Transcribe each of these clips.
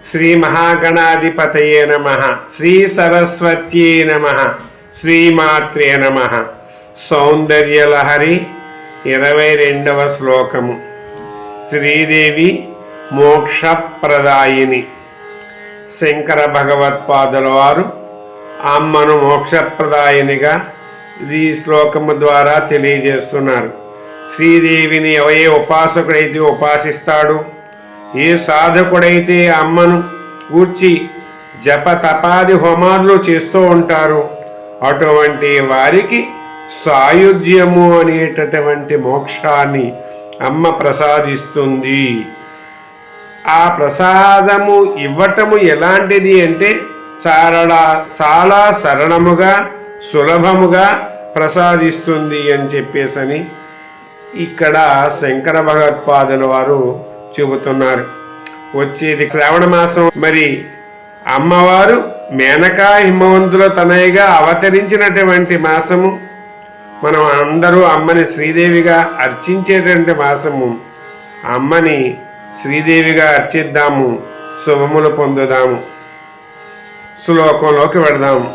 శ్రీ మహాగణాధిపతయే నమః. శ్రీ సరస్వత్యే నమః. శ్రీమాత్రే నమః. సౌందర్యలహరి 22వ శ్లోకము. శ్రీదేవి మోక్షప్రదాయిని. శంకర భగవత్పాదుల వారు అమ్మను మోక్షప్రదాయినిగా ఈ శ్లోకము ద్వారా తెలియజేస్తున్నారు. శ్రీదేవిని ఏ ఉపాసకుడైతే ఉపాసిస్తాడు, ఏ సాధకుడైతే అమ్మను కూర్చి జప తపాది హోమాలు చేస్తూ ఉంటారు, అటువంటి వారికి సాయుధ్యము అనేటటువంటి మోక్షాన్ని అమ్మ ప్రసాదిస్తుంది. ఆ ప్రసాదము ఇవ్వటము ఎలాంటిది అంటే చాలా సరళముగా సులభముగా ప్రసాదిస్తుంది అని చెప్పేసని ఇక్కడ శంకర భగవత్పాదుల వారు చెబుతున్నారు. వచ్చేది శ్రావణ మాసం. మరి అమ్మవారు మేనకా హిమవంతుల తనయగా అవతరించినటువంటి మాసము. మనం అందరూ అమ్మని శ్రీదేవిగా అర్చించేటువంటి మాసము. అమ్మని శ్రీదేవిగా అర్చిద్దాము, శుభములు పొందుదాము. శ్లోకంలోకి వెడదాము.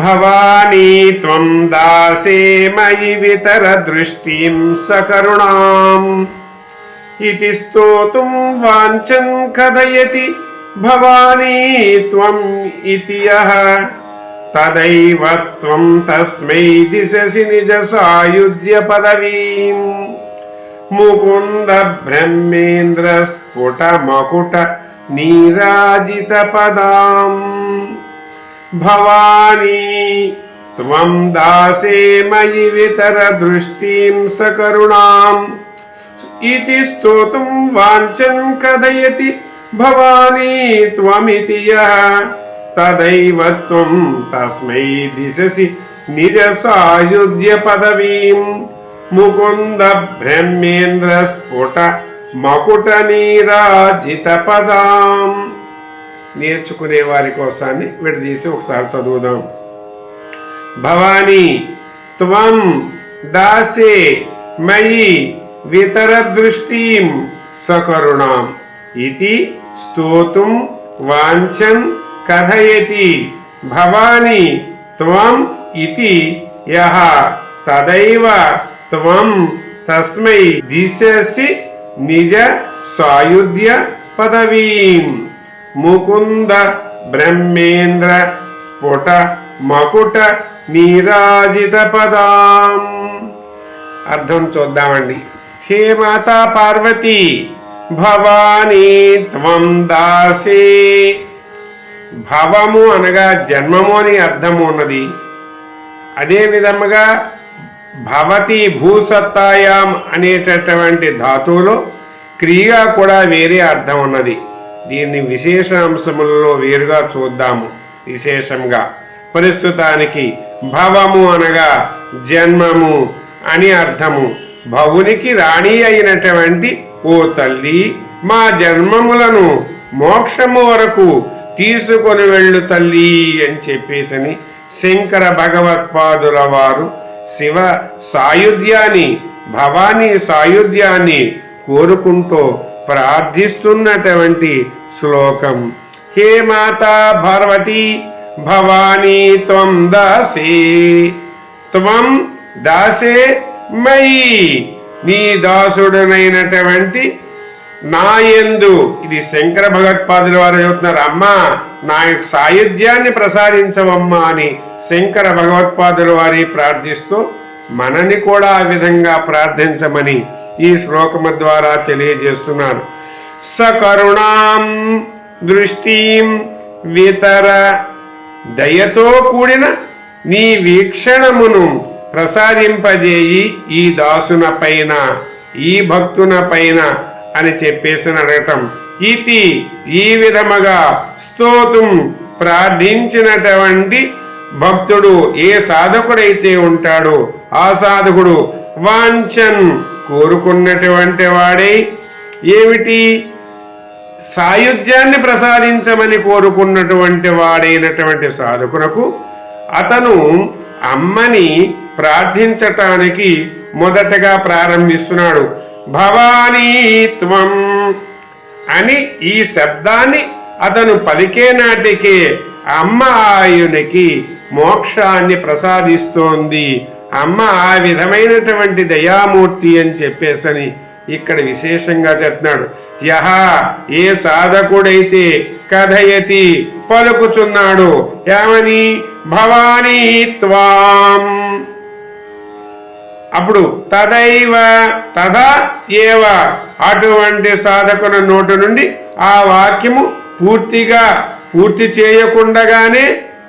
భవానీ త్వం దాసే మయి వితర దృష్టిం సకరుణాం ఇతి స్తోతుం వాంఛం కథయతి భవానీ త్వం ఇతి యః తదైవ త్వం తస్మై దిశసి నిజ సాయుధ్య పదవీం ముకుంద బ్రహ్మేంద్ర స్ఫుట మకుట నీరాజిత పదాం. భవానీ త్వం దాసే మయి వితర దృష్టిం సకరుణాం ఇతి స్తోతుం వాంఛం కథయతి భవానీ త్వమితి యః తదైవ త్వం తస్మై దిశసి నిజ సాయుధ్య పదవీం ముకుంద బ్రహ్మేంద్ర స్ఫుట మకుట నీరాజిత పదాం. నేర్చుకునే వారి కోసాన్ని విడదీసి ఒకసారి చదువుదాం. భవానీ త్వం దాసే మయి వితర దృష్టిం సకరుణాం ఇతి స్తోతుం వాంఛం కథయతి భవానీ త్వం ఇతి యః తదైవ త్వం తస్మై దిశసి నిజ సాయుధ్య పదవీం ముకుంద బ్రహ్మేంద్ర స్ఫుట మకుట నీరాజిత పదాం. అర్థం చూద్దామండి. హే మాతా పార్వతీ, భవానీ త్వం దాసే. భవము అనగా జన్మము అని అర్థము ఉన్నది. అదే విధముగా భవతి భూసత్తాయాం అనేటటువంటి ధాతువులో క్రియగా కూడా వేరే అర్థం ఉన్నది. దీన్ని విశేష అంశములలో వేరుగా చూద్దాము. విశేషంగా ప్రస్తుతానికి భవము అనగా జన్మము అని అర్థము. భవునికి రాణి అయినటువంటి ఓ తల్లి, మా జన్మములను మోక్షము వరకు తీసుకొని వెళ్ళు తల్లి అని చెప్పేసని శంకర భగవత్పాదుల వారు శివ సాయుధ్యాన్ని, భవానీ సాయుధ్యాన్ని కోరుకుంటూ ప్రార్థిస్తున్నటువంటి శ్లోకం. హే మాతా పార్వతీ, భవానీ త్వం దాసే. త్వం దాసే మయి, నీ దాసుడనైనటువంటి నాయందు. ఇది శంకర భగవత్పాదుల వారు చెబుతున్నారు. అమ్మా, నా యొక్క సాయుధ్యాన్ని ప్రసాదించవమ్మా అని శంకర భగవత్పాదుల వారి ప్రార్థిస్తూ మనని కూడా ఆ విధంగా ప్రార్థించమని ఈ శ్లోకము ద్వారా తెలియజేస్తున్నారు. సకరుణాం దృష్టిం వితర, దయతో కూడిన నీ వీక్షణమును ప్రసాదింపజేయి ఈ దాసున పైన, ఈ భక్తున పైన అని చెప్పేసి అడగటం. ఇది ఈ విధముగా స్తోతుం ప్రార్థించినటువంటి భక్తుడు, ఏ సాధకుడైతే ఉంటాడో ఆ సాధకుడు వాంఛన్ కోరుకున్నటువంటి వాడై, ఏమిటి సాయుధ్యాన్ని ప్రసాదించమని కోరుకున్నటువంటి వాడైనటువంటి సాధకునకు అతను అమ్మని ప్రార్థించటానికి మొదటగా ప్రారంభిస్తున్నాడు. భవానీ త్వం అని ఈ శబ్దాన్ని అతను పలికే నాటికే అమ్మ ఆయునికి మోక్షాన్ని ప్రసాదిస్తోంది. అమ్మ ఆ విధమైనటువంటి దయామూర్తి అని చెప్పేసని ఇక్కడ విశేషంగా చెప్తున్నాడు. యహ ఏ సాధకుడైతే కథయతి పలుకుచున్నాడు ఏమని భవానీ త్వాం, అప్పుడు తదైవ తథా ఏవ అటువంటి సాధకుల నోటి నుండి ఆ వాక్యము పూర్తి చేయకుండగానే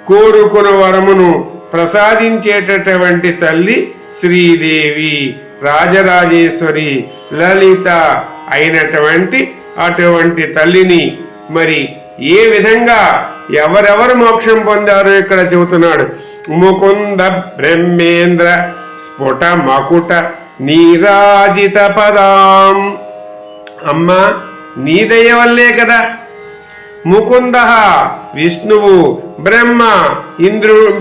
కోరుకున్న వరమును ప్రసాదించేటటువంటి తల్లి శ్రీదేవి రాజరాజేశ్వరి లలిత అయినటువంటి అటువంటి తల్లిని మరి ఏ విధంగా ఎవరెవరు మోక్షం పొందారో ఇక్కడ చెబుతున్నాడు. ముకుంద బ్రహ్మేంద్ర స్ఫుట మకుట నీరాజిత పదాం. అమ్మ నీ దయ వల్లే కదా ముకుంద విష్ణువు,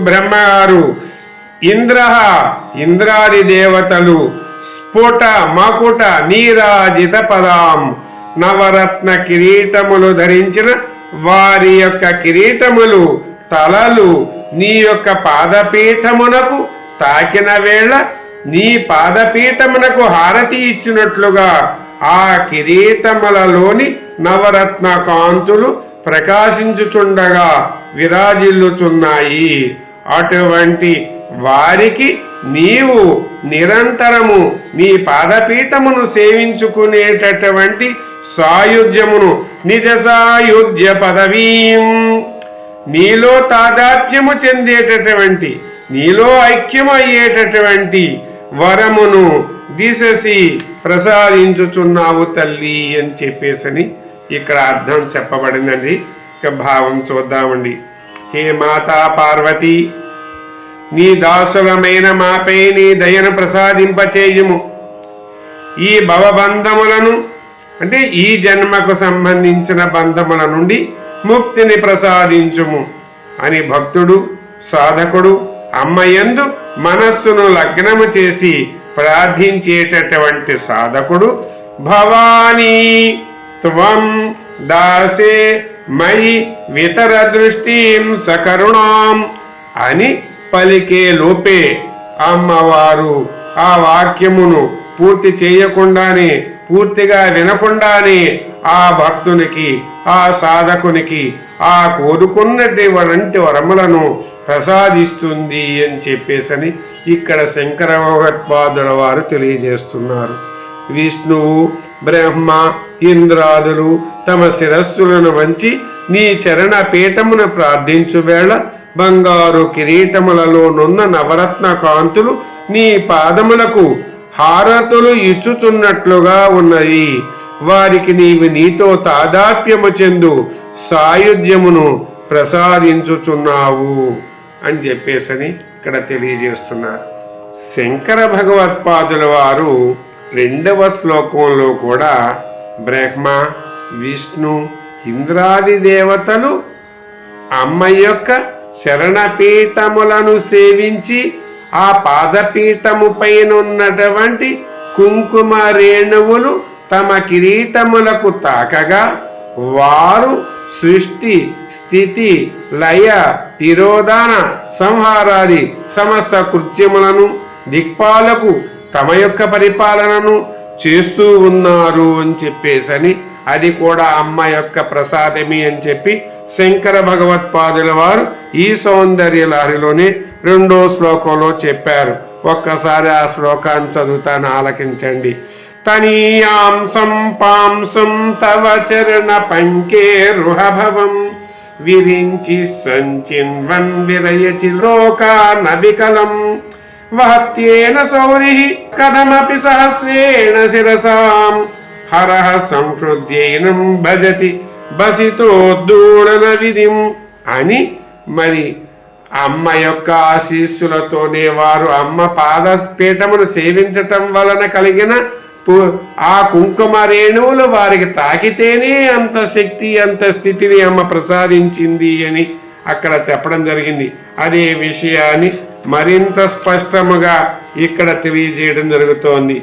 బ్రహ్మగారు, ఇంద్ర ఇంద్రాది దేవతలు, స్ఫుట మకుట నీరాజిత పదాం నవరత్న కిరీటములు ధరించిన వారి యొక్క కిరీటములు తలలు నీ యొక్క పాదపీఠమునకు తాకిన వేళ నీ పాదపీఠమునకు హారతి ఇచ్చినట్లుగా ఆ కిరీటములలోని నవరత్న కాంతులు ప్రకాశించుచుండగా విరాజిల్లుచున్నాయి. అటువంటి వారికి నీవు నిరంతరము నీ పాదపీఠమును సేవించుకునేటటువంటి సాయుధ్యమును నిజ సాయుధ్య పదవీం, నీలో తాదాత్మ్యము చెందేటటువంటి నీలో ఐక్యమయ్యేటటువంటి వరమును దిశసి ప్రసాదించుచున్నావు తల్లి అని చెప్పేసని ఇక్కడ అర్థం చెప్పబడిందండి. ఇక భావం చూద్దామండి. హే మాతా పార్వతి, నీ దాసులమైన మాపై నీ దయను ప్రసాదింపచేయుము. ఈ భవబంధములను అంటే ఈ జన్మకు సంబంధించిన బంధముల నుండి ముక్తిని ప్రసాదించుము అని భక్తుడు సాధకుడు అమ్మయందు మనస్సును లగ్నము చేసి ప్రార్థించేటటువంటి సాధకుడు భవానీ త్వం దాసే మయి వితర దృష్టిం సకరుణాం అని పలికే లోపే అమ్మవారు ఆ వాక్యమును పూర్తి చేయకుండానే పూర్తిగా వినకుండానే ఆ భక్తునికి ఆ సాధకునికి ఆ కోరుకున్నటువంటి వరములను ప్రసాదిస్తుంది అని చెప్పేసని ఇక్కడ శంకర భగవత్పాదుల వారు తెలియజేస్తున్నారు. విష్ణువు బ్రహ్మ ఇంద్రాదులు తమ శిరస్సులను వంచి నీ చరణ పీఠమును ప్రార్థించు వేళ బంగారు కిరీటములలో నున్న నవరత్న కాంతులు నీ పాదములకు హారతులు ఇచ్చుచున్నట్లుగా ఉన్నది. వారికి నీవు నీతో తాదాత్మ్యము చెందు సాయుధ్యమును ప్రసాదించుచున్నావు అని చెప్పేసని ఇక్కడ తెలియజేస్తున్నారు. శంకర భగవత్పాదుల వారు 2వ శ్లోకంలో కూడా బ్రహ్మ విష్ణు ఇంద్రాది దేవతలు అమ్మ యొక్క శరణపీఠములను సేవించి ఆ పాదపీఠము పైనున్నటువంటి కుంకుమ రేణువులు తమ కిరీటములకు తాకగా వారు సృష్టి స్థితి లయ తిరోధాన సంహారాది సమస్త కృత్యములను దిక్పాలకు తమ యొక్క పరిపాలనను చేస్తూ ఉన్నారు అని చెప్పేసని అది కూడా అమ్మ యొక్క ప్రసాదమి అని చెప్పి శంకర భగవత్పాదుల వారు ఈ సౌందర్య లహరిలోనే 2వ శ్లోకంలో చెప్పారు. ఒక్కసారి ఆ శ్లోకాన్ని చదువుతాను, ఆలకించండి. తనీయాం సంపాంసం తవ చరణ పంకేరుహభవం విరించి సంచిన్వన్ విరయచి లోకాన వికలం వహత్యేన సౌరి కథమపి సహస్రేణ శిరసాం హరః సంక్షుద్యైనం భజతి బసితోద్దూడన విధిం అని మరి అమ్మ యొక్క ఆశీస్సులతోనే వారు అమ్మ పాదపీఠమును సేవించటం వలన కలిగిన ఆ కుంకుమ రేణువులు వారికి తాకితేనే అంత శక్తి అంత స్థితిని అమ్మ ప్రసాదించింది అని అక్కడ చెప్పడం జరిగింది. అదే విషయాన్ని మరింత స్పష్టముగా ఇక్కడ తెలియజేయడం జరుగుతోంది.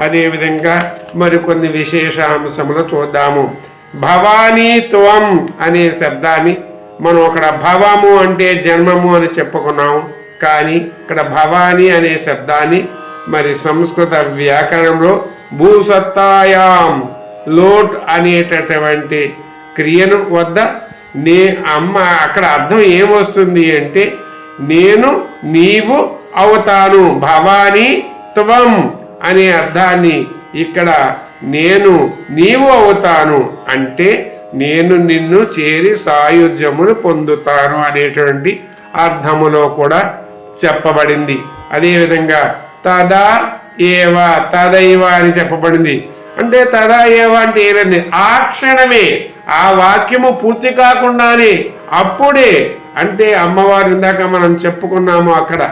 అదేవిధంగా మరికొన్ని విశేష అంశములు చూద్దాము. భవానీ త్వం అనే శబ్దాన్ని మనం అక్కడ భవము అంటే జన్మము అని చెప్పుకున్నాము. కానీ ఇక్కడ భవానీ అనే శబ్దాన్ని మరి సంస్కృత వ్యాకరణంలో భూసత్తాయాం లోట్ అనేటటువంటి క్రియను వద్ద అమ్మ అక్కడ అర్థం ఏమొస్తుంది అంటే నేను నీవు అవుతాను, భవానీ త్వం అనే అర్థాన్ని ఇక్కడ నేను నీవు అవుతాను అంటే నేను నిన్ను చేరి సాయుధ్యమును పొందుతాను అనేటువంటి అర్థములో కూడా చెప్పబడింది. అదేవిధంగా తదా ఏవ తదైవ అని చెప్పబడింది. అంటే తదా ఏవ అంటే ఏదండి, ఆ క్షణమే, ఆ వాక్యము పూర్తి కాకుండానే అప్పుడే, అంటే అమ్మవారు ఇందాక మనం చెప్పుకున్నాము అక్కడ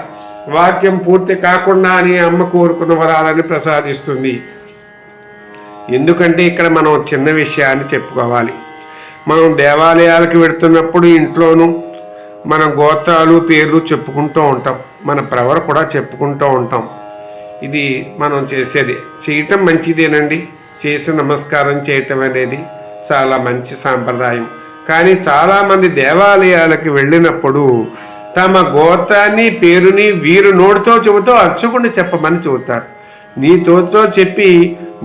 వాక్యం పూర్తి కాకుండానే అమ్మ కోరుకున్న వరాలని ప్రసాదిస్తుంది. ఎందుకంటే ఇక్కడ మనం చిన్న విషయాన్ని చెప్పుకోవాలి. మనం దేవాలయాలకు వెళుతున్నప్పుడు ఇంట్లోనూ మన గోత్రాలు పేర్లు చెప్పుకుంటూ ఉంటాం, మన ప్రవర కూడా చెప్పుకుంటూ ఉంటాం. ఇది మనం చేయటం మంచిదేనండి. చేసి నమస్కారం చేయటం అనేది చాలా మంచి సాంప్రదాయం. కానీ చాలామంది దేవాలయాలకు వెళ్ళినప్పుడు తమ గోత్రాన్ని పేరుని వీరు నోటితో చెబుతూ అర్చకుడిని చెప్పమని చెబుతారు. నీతో చెప్పి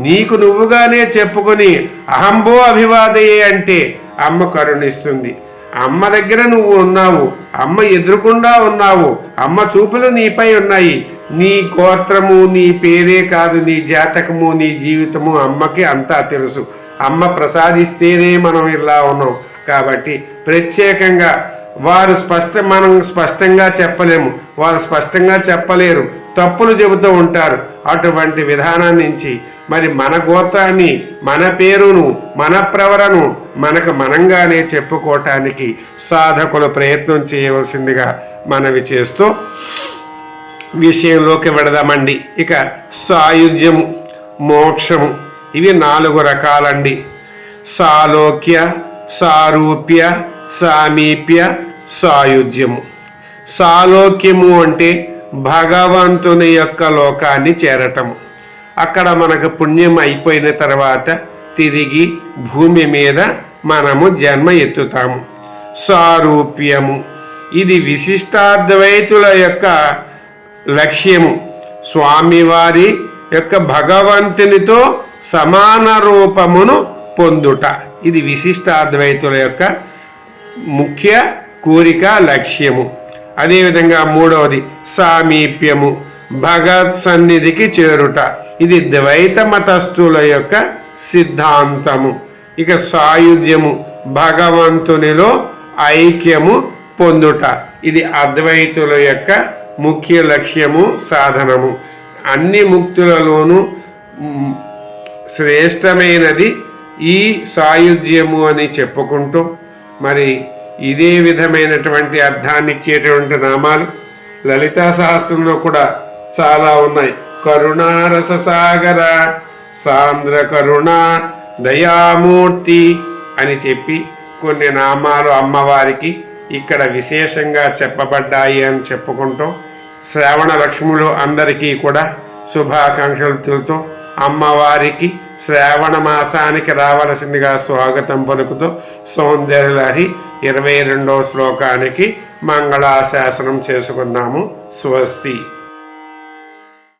నీకు నువ్వుగానే చెప్పుకొని అహంభో అభివాదయే అంటే అమ్మ కరుణిస్తుంది. అమ్మ దగ్గర నువ్వు ఉన్నావు, అమ్మ ఎదురుకుండా ఉన్నావు, అమ్మ చూపులు నీపై ఉన్నాయి. నీ గోత్రము నీ పేరే కాదు, నీ జాతకము నీ జీవితము అమ్మకి అంతా తెలుసు. అమ్మ ప్రసాదిస్తేనే మనం ఇలా ఉన్నాం. కాబట్టి ప్రత్యేకంగా వారు మనం స్పష్టంగా చెప్పలేము, వారు స్పష్టంగా చెప్పలేరు, తప్పులు చెబుతూ ఉంటారు. అటువంటి విధానం నుంచి మరి మన గోత్రాన్ని, మన పేరును, మన ప్రవరను మనకు మనంగానే చెప్పుకోవటానికి సాధకులు ప్రయత్నం చేయవలసిందిగా మనవి చేస్తూ విషయంలోకి వెడదామండి. ఇక సాయుధ్యము, మోక్షము, ఇవి 4 రకాలండి. సాలోక్య, సారూప్య, సామీప్య, సాయుధ్యము. సాలోక్యము అంటే భగవంతుని యొక్క లోకాన్ని చేరటము. అక్కడ మనకు పుణ్యం అయిపోయిన తర్వాత తిరిగి భూమి మీద మనము జన్మ ఎత్తుతాము. సారూప్యము, ఇది విశిష్టాద్వైతుల యొక్క లక్ష్యము. స్వామివారి యొక్క భగవంతునితో సమాన రూపమును పొందుట, ఇది విశిష్టాద్వైతుల యొక్క ముఖ్య కోరిక, లక్ష్యము. అదేవిధంగా 3వది సామీప్యము, భగవత్ సన్నిధికి చేరుట, ఇది ద్వైత మతస్థుల యొక్క సిద్ధాంతము. ఇక సాయుధ్యము, భగవంతునిలో ఐక్యము పొందుట, ఇది అద్వైతుల యొక్క ముఖ్య లక్ష్యము, సాధనము. అన్ని ముక్తులలోనూ శ్రేష్టమైనది ఈ సాయుధ్యము అని చెప్పుకుంటూ మరి ఇదే విధమైనటువంటి అర్థాన్ని ఇచ్చేటువంటి నామాలు లలితా సహస్రంలో కూడా చాలా ఉన్నాయి. కరుణారస సాగర, సాంద్ర కరుణ, దయామూర్తి అని చెప్పి కొన్ని నామాలు అమ్మవారికి ఇక్కడ విశేషంగా చెప్పబడ్డాయి అని చెప్పుకుంటూ శ్రావణ లక్ష్ములు అందరికీ కూడా శుభాకాంక్షలు తెలుపుతూ అమ్మవారికి శ్రావణ మాసానికి రావలసిందిగా స్వాగతం పలుకుతూ సౌందర్యలహరి 22వ శ్లోకానికి మంగళాశాసనం చేసుకుందాము. స్వస్తి.